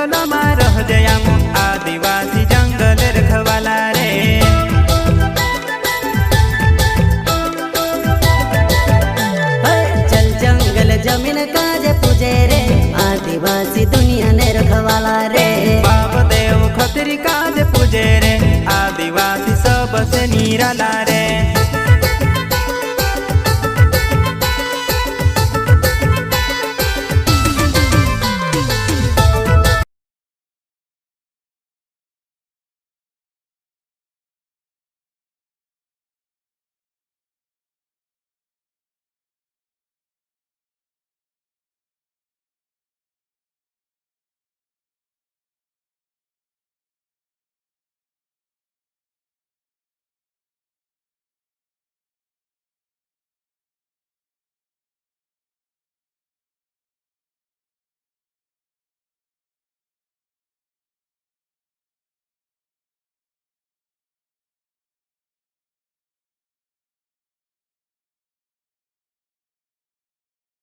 जंगल में रह जयाम आदिवासी जंगल रखवाला रे। चल जंगल जमीन काजे पूजे रे आदिवासी दुनिया ने रखवाला रे। बाप देव खतरी काज पूजे रे आदिवासी सबसे निराला रे।